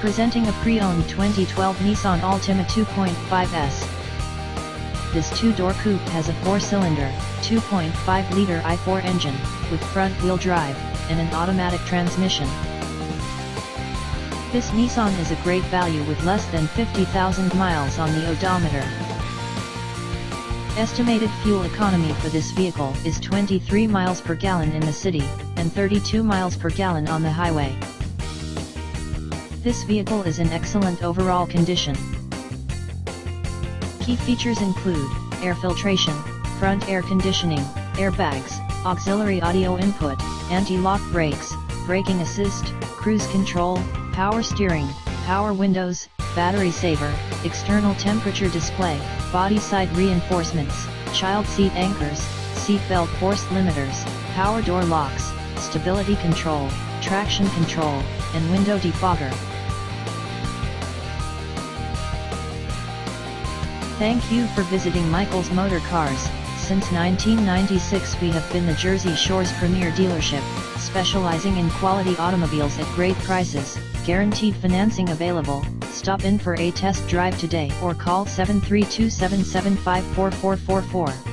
Presenting a pre-owned 2012 Nissan Altima 2.5S. This two-door coupe has a 4-cylinder, 2.5-liter i4 engine, with front-wheel drive, and an automatic transmission. This Nissan is a great value with less than 50,000 miles on the odometer. Estimated fuel economy for this vehicle is 23 miles per gallon in the city, and 32 miles per gallon on the highway. This vehicle is in excellent overall condition. Key features include air filtration, front air conditioning, airbags, auxiliary audio input, anti-lock brakes, braking assist, cruise control, power steering, power windows, battery saver, external temperature display, body side reinforcements, child seat anchors, seat belt force limiters, power door locks, stability control, traction control, and window defogger. Thank you for visiting Michael's Motorcars. Since 1996 we have been the Jersey Shore's premier dealership, specializing in quality automobiles at great prices, guaranteed financing available. Stop in for a test drive today or call 732-775-4444.